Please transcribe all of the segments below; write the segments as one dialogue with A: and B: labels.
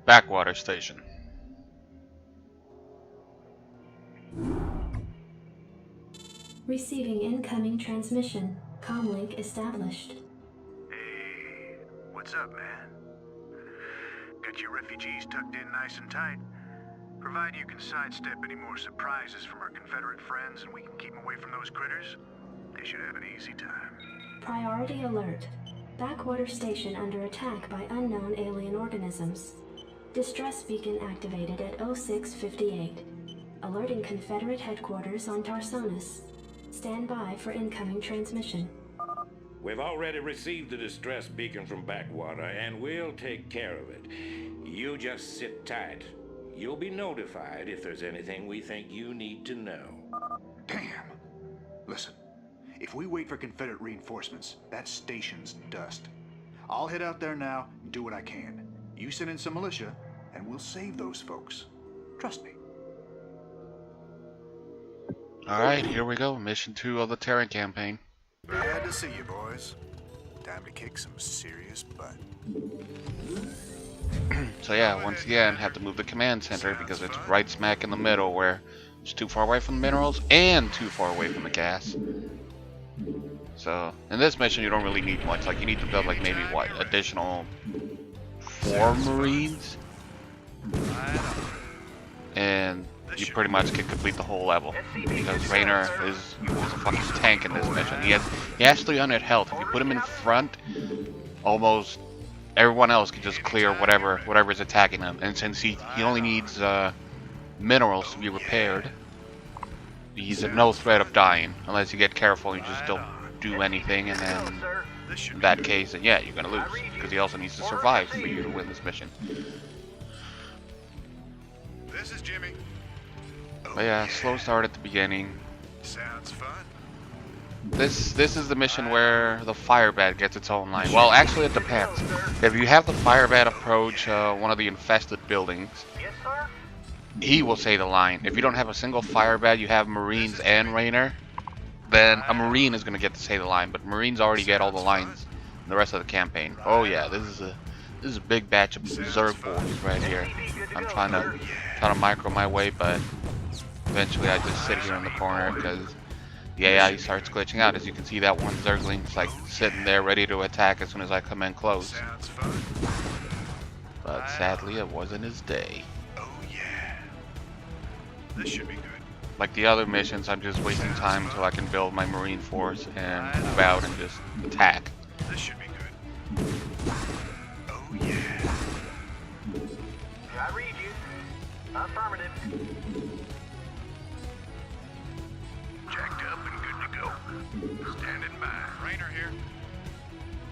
A: Backwater station.
B: Receiving incoming transmission. Comlink established.
C: Hey, what's up, man? Got your refugees tucked in nice and tight? Provided you can sidestep any more surprises from our Confederate friends and we can keep them away from those critters, they should have an easy time.
B: Priority alert. Backwater station under attack by unknown alien organisms. Distress beacon activated at 0658. Alerting Confederate headquarters on Tarsonis. Stand by for incoming transmission.
D: We've already received the distress beacon from Backwater, and we'll take care of it. You just sit tight. You'll be notified if there's anything we think you need to know.
C: Damn! Listen, if we wait for Confederate reinforcements, that station's dust. I'll head out there now and do what I can. You send in some militia, and we'll save those folks. Trust me.
A: Alright, here we go. Mission 2 of the Terran campaign.
C: Glad to see you, boys. Time to kick some serious butt.
A: So yeah, once again, have to move the command center because it's right smack in the middle where it's too far away from the minerals and too far away from the gas. So, in this mission you don't really need much. Like, you need to build like maybe, what, additional 4 Marines? And you pretty much can complete the whole level. Because Raynor is a fucking tank in this mission. He has 300 health. If you put him in front, almost everyone else can just clear whatever's attacking him. And since he only needs minerals to be repaired, he's at no threat of dying unless you get careful and you just don't do anything, and then in that case, then yeah, you're gonna lose because he also needs to survive for you to win this mission.
C: This is Jimmy.
A: But yeah, slow start at the beginning.
C: Sounds fun.
A: This is the mission where the Firebat gets its own line. Well, actually it depends. If you have the Firebat approach one of the infested buildings, he will say the line. If you don't have a single Firebat, you have Marines and Raynor, then a Marine is going to get to say the line. But Marines already get all the lines in the rest of the campaign. Oh yeah, this is a big batch of Zerg boys right here. I'm trying to micro my way, but eventually I just sit here in the corner because the AI starts glitching out. As you can see, that one Zergling's like sitting there ready to attack as soon as I come in close. But sadly, it wasn't his day.
C: Oh yeah. This should be good.
A: Like the other missions, I'm just wasting time until I can build my Marine force and move out and just attack.
C: This should be good. Oh yeah.
E: I read you. Affirmative.
C: Jacked up and good to go. Standing by. Raynor here.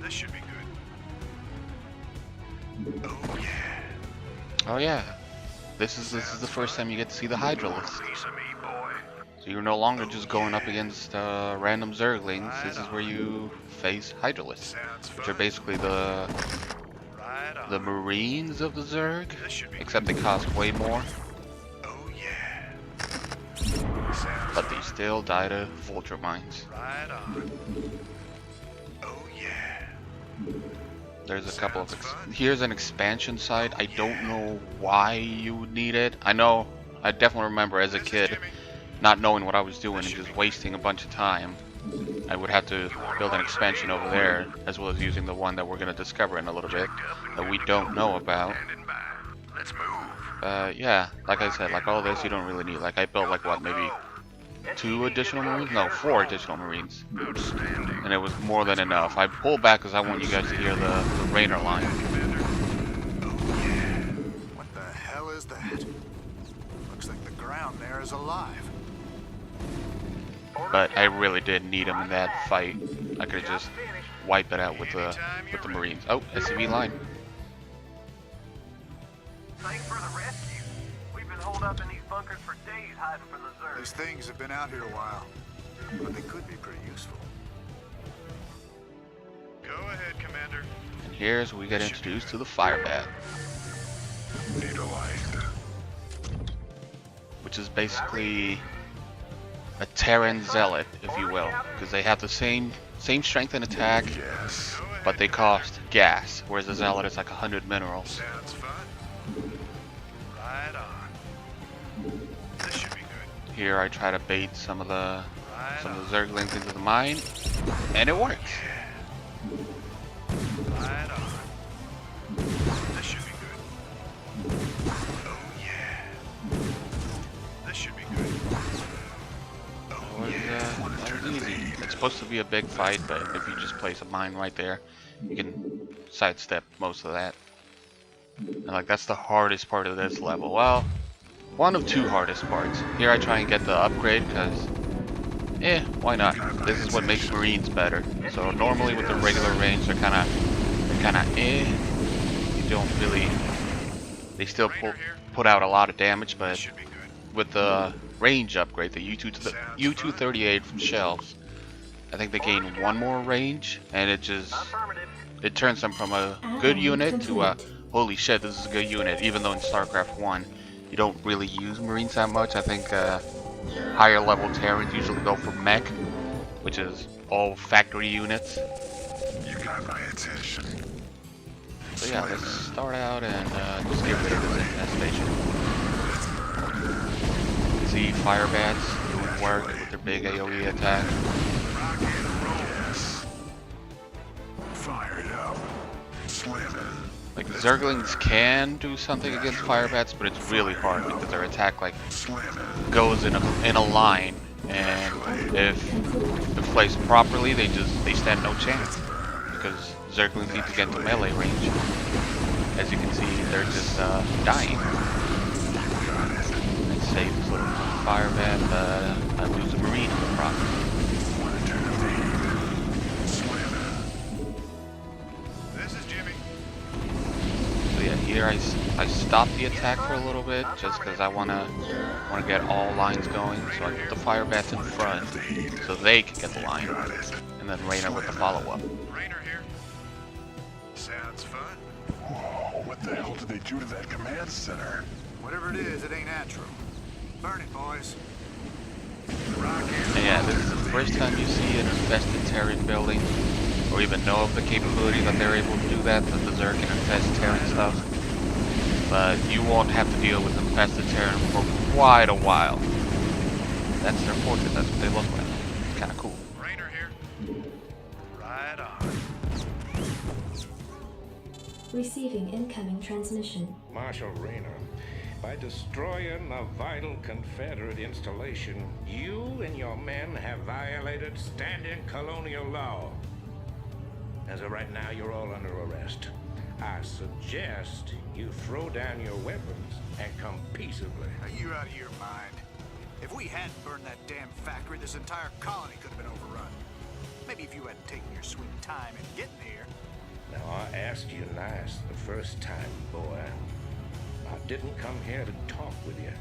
C: This should be good. Oh yeah.
A: Oh yeah, this is the first time you get to see the Hydralists.
C: Piece of me, boy.
A: So you're no longer just going up against random Zerglings. This is where you face Hydralists, which are basically the Marines of the Zerg, except they cost way more.
C: Oh yeah.
A: But they still die to Vulture mines.
C: Right on. Oh yeah.
A: There's a couple of here's an expansion site. I don't know why you would need it. I definitely remember as a kid not knowing what I was doing and just wasting a bunch of time. I would have to build an expansion over there, as well as using the one that we're going to discover in a little bit that we don't know about.
C: Let's move.
A: Yeah, like I said, like all this you don't really need. Like I built like what, maybe 2 additional Marines? No, 4 additional Marines. And it was more than enough. I pulled back because I want you guys to hear the Raynor line.
C: What the hell is that? Looks like the ground there is alive.
A: But I really did need him in that fight. I could have just wiped it out with the Marines. Oh, SCV line.
E: Thanks for the rescue. We've been holed up in these bunkers for days hiding from the Zerg.
C: These things have been out here a while, but they could be pretty useful. Go ahead, Commander.
A: And here's where we get introduced to the Firebat, which is basically a Terran zealot, if you will, because they have the same strength and attack, but they cost gas, whereas the zealot is like 100 minerals.
C: Sounds fun.
A: Here I try to bait some of the Zerglings into the mine, and it works.
C: Right on. This should be good. Oh yeah. This should be good.
A: That was easy. It's supposed to be a big fight, but if you just place a mine right there, you can sidestep most of that. And like that's the hardest part of this level. Well, one of two hardest parts. Here I try and get the upgrade because, why not? This is what makes Marines better. So normally with the regular range, they're kind of, You don't really. They still put out a lot of damage, but with the range upgrade, the U238 from shelves, I think they gain one more range, and it turns them from a good unit to a holy shit, this is a good unit. Even though in StarCraft 1 you don't really use Marines that much. I think higher level Terrans usually go for mech, which is all factory units.
C: You got my attention.
A: So yeah, let's start out and just get rid of this infestation. See Firebats doing work with their big AoE attack.
C: Rock and roll. Yes. Fired up. Slamming.
A: Like Zerglings can do something against Firebats, but it's really hard because their attack like goes in a line, and if placed properly, they stand no chance because Zerglings need to get to melee range. As you can see, they're just dying. I save this little Firebat, but I lose a Marine in the process. Here I stop the attack for a little bit just because I wanna get all lines going, so I put the Firebats in front so they can get the line, and then Raynor with the follow-up.
C: Raynor here. Sounds fun. Whoa, what the hell did they do to that command center? Whatever it is, it ain't natural. Burn it, boys.
A: And yeah, this is the first time you see an infested Terran building, or even know of the capability that they're able to do that the Zerg can infest Terran stuff. But you won't have to deal with infested Terran for quite a while. That's their fortress, that's what they look like. It's kinda cool.
C: Raynor here. Right on.
B: Receiving incoming transmission.
D: Marshal Raynor, by destroying a vital Confederate installation, you and your men have violated standing colonial law. As of right now, you're all under arrest. I suggest you throw down your weapons and come peaceably.
C: Are you out of your mind? If we hadn't burned that damn factory, this entire colony could have been overrun. Maybe if you hadn't taken your sweet time in getting here.
D: Now, I asked you nice the first time, boy. I didn't come here to talk with you.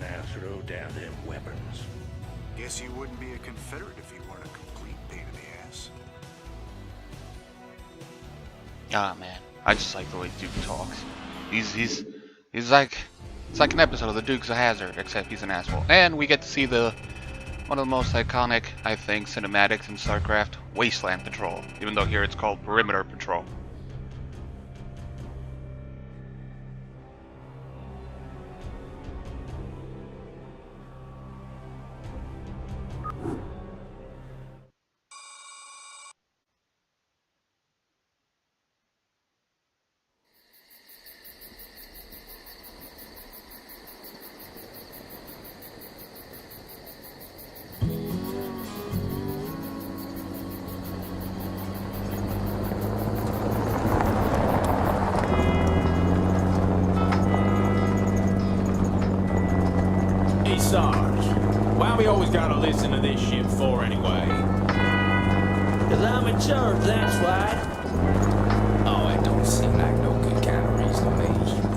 D: Now throw down them weapons.
C: Guess you wouldn't be a Confederate if you weren't a complete pain in the ass.
A: Ah man, I just like the way Duke talks. He's like, it's like an episode of the Dukes of Hazzard, except he's an asshole. And we get to see one of the most iconic, I think, cinematics in StarCraft, Wasteland Patrol. Even though here it's called Perimeter Patrol.
F: Sarge, why we always gotta listen to this shit for anyway?
G: 'Cause I'm in charge, that's why.
F: Oh, it don't seem like no good kind of reason to me.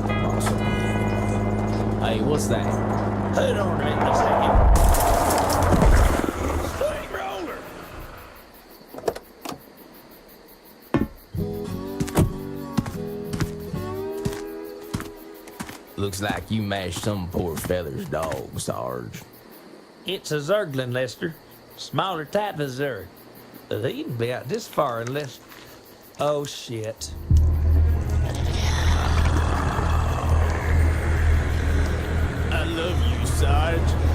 F: Possibly anyway. Hey, what's that?
G: Hold on a minute a second.
F: Steamroller! Looks like you mashed some poor fella's dog, Sarge.
G: It's a Zerglin, Lester. Smaller type of Zerg. He wouldn't be out this far unless... Oh, shit.
F: I love you, Sarge.
H: Sarge.